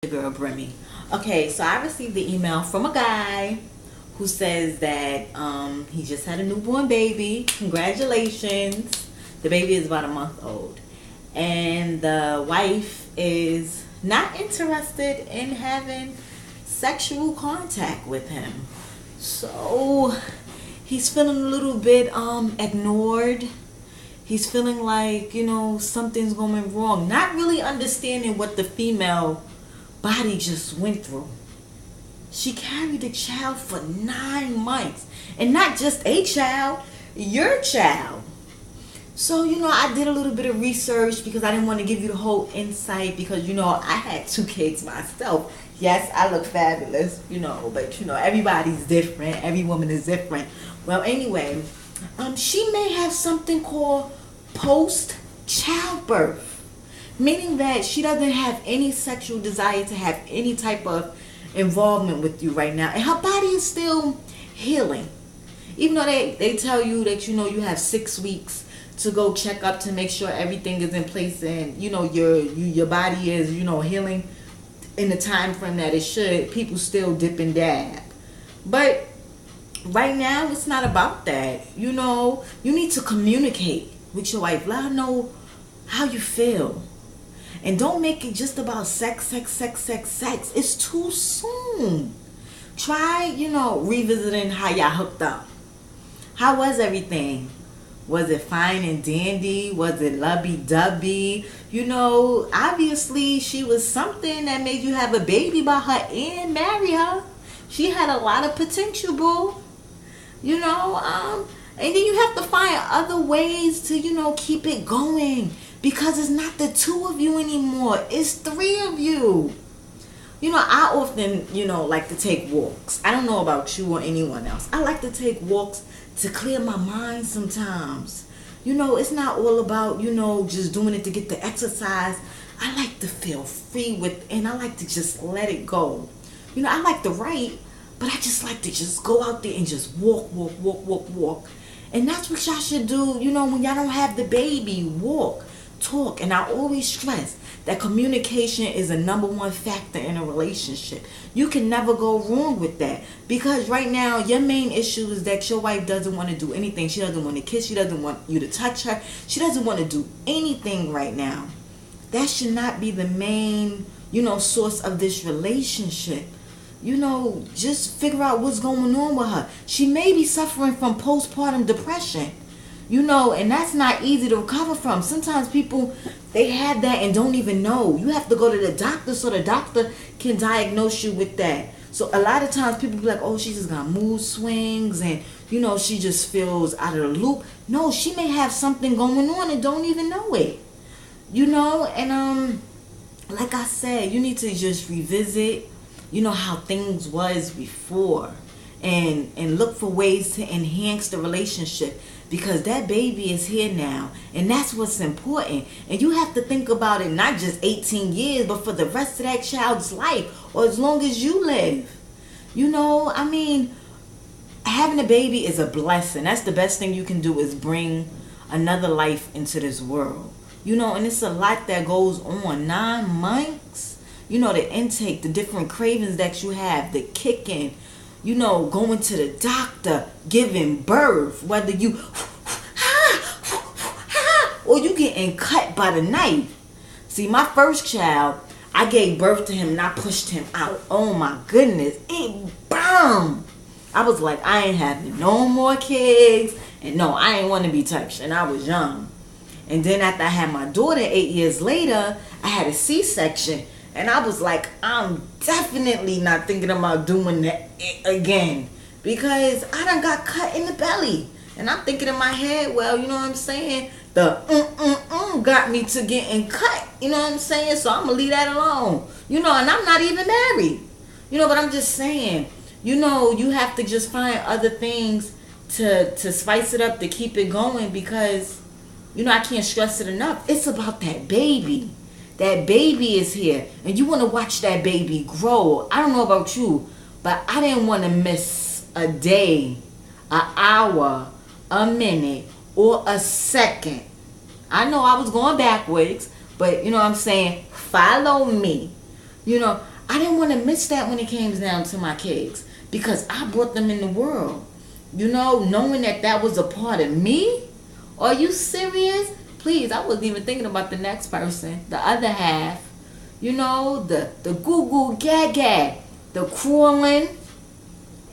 Your girl Brimmy. Okay, so I received the email from a guy who says that he just had a newborn baby. Congratulations. The baby is about a month old. And the wife is not interested in having sexual contact with him. So he's feeling a little bit ignored. He's feeling like, something's going wrong. Not really understanding what the female body just went through. She carried a child for 9 months. And not just a child, your child. So, I did a little bit of research because I didn't want to give you the whole insight because, I had 2 kids myself. Yes, I look fabulous, but, everybody's different. Every woman is different. Well, anyway, she may have something called post-childbirth, meaning that she doesn't have any sexual desire to have any type of involvement with you right now, and her body is still healing. Even though they tell you that you have 6 weeks to go check up to make sure everything is in place and your body is healing in the time frame that it should, people still dip and dab. But right now it's not about that. You need to communicate with your wife. Let her know how you feel. And don't make it just about sex. It's too soon. Try, revisiting how y'all hooked up. How was everything? Was it fine and dandy? Was it lovey-dovey? Obviously she was something that made you have a baby by her and marry her. She had a lot of potential, boo. And then you have to find other ways to, keep it going. Because it's not the 2 of you anymore. It's 3 of you. I often, like to take walks. I don't know about you or anyone else. I like to take walks to clear my mind sometimes. It's not all about, just doing it to get the exercise. I like to feel free and I like to just let it go. I like to write, but I just like to just go out there and just walk. And that's what y'all should do, when y'all don't have the baby. Walk, talk. And I always stress that communication is a #1 factor in a relationship. You can never go wrong with that. Because right now, your main issue is that your wife doesn't want to do anything. She doesn't want to kiss. She doesn't want you to touch her. She doesn't want to do anything right now. That should not be the main, source of this relationship. Just figure out what's going on with her. She may be suffering from postpartum depression. And that's not easy to recover from. Sometimes people, they have that and don't even know. You have to go to the doctor so the doctor can diagnose you with that. So a lot of times people be like, oh, she just got mood swings and, she just feels out of the loop. No, she may have something going on and don't even know it. And like I said, you need to just revisit, how things was before and look for ways to enhance the relationship. Because that baby is here now. And that's what's important. And you have to think about it not just 18 years, but for the rest of that child's life. Or as long as you live. Having a baby is a blessing. That's the best thing you can do, is bring another life into this world. And it's a lot that goes on. 9 months. The intake, the different cravings that you have, the kicking. Going to the doctor, giving birth, whether you or you getting cut by the knife. See, my first child, I gave birth to him and I pushed him out. Oh my goodness, it burned. I was like, I ain't having no more kids, and no, I ain't want to be touched, and I was young. And then after I had my daughter 8 years later, I had a C-section. And I was like, I'm definitely not thinking about doing that again. Because I done got cut in the belly. And I'm thinking in my head, well, you know what I'm saying? The got me to getting cut. You know what I'm saying? So I'm going to leave that alone. And I'm not even married. But I'm just saying, you have to just find other things to spice it up, to keep it going. Because, I can't stress it enough. It's about that baby. That baby is here, and you want to watch that baby grow. I don't know about you, but I didn't want to miss a day, an hour, a minute, or a second. I know I was going backwards, but you know what I'm saying? Follow me. You know, I didn't want to miss that when it came down to my kids because I brought them in the world. You know, knowing that that was a part of me. Are you serious? Please, I wasn't even thinking about the next person, the other half. You know, the goo goo gaga, the crawling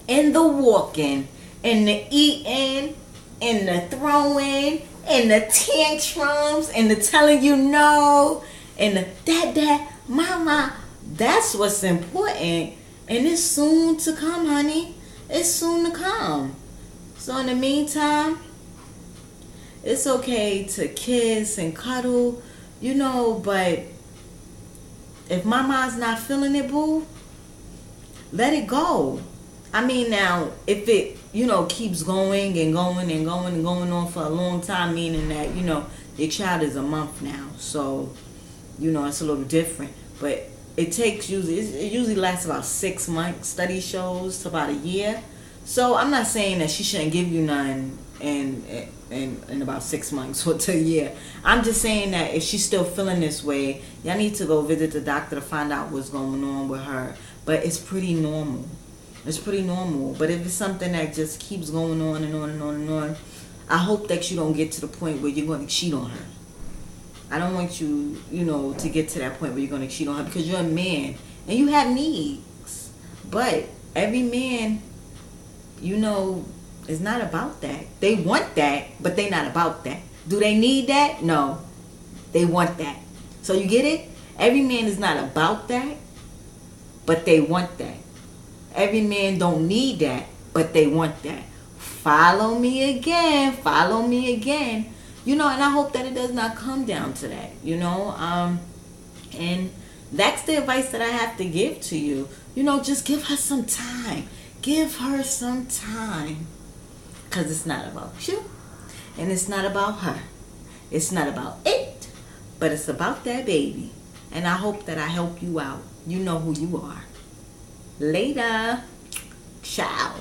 and the walking and the eating and the throwing and the tantrums and the telling you no and the dad, mama. That's what's important. And it's soon to come, honey. It's soon to come. So in the meantime, it's okay to kiss and cuddle, you know, but if mama's not feeling it, boo, let it go. I mean, now, if it, you know, keeps going and going and going and going on for a long time, meaning that, you know, your child is a month now. So, you know, it's a little different. But it takes usually, it usually lasts about 6 months, study shows, to about a year. So I'm not saying that she shouldn't give you none in about 6 months or to a year. I'm just saying that if she's still feeling this way, y'all need to go visit the doctor to find out what's going on with her. But it's pretty normal. It's pretty normal. But if it's something that just keeps going on and on and on and on, I hope that you don't get to the point where you're going to cheat on her. I don't want you, you know, to get to that point where you're going to cheat on her because you're a man and you have needs. But every man, you know, is not about that. They want that, but they not about that. Do they need that? No. They want that. So you get it? Every man is not about that, but they want that. Every man don't need that, but they want that. Follow me again. Follow me again. You know, and I hope that it does not come down to that, you know. And that's the advice that I have to give to you. You know, just give her some time. Give her some time. Because it's not about you. And it's not about her. It's not about it. But it's about that baby. And I hope that I help you out. You know who you are. Later. Ciao.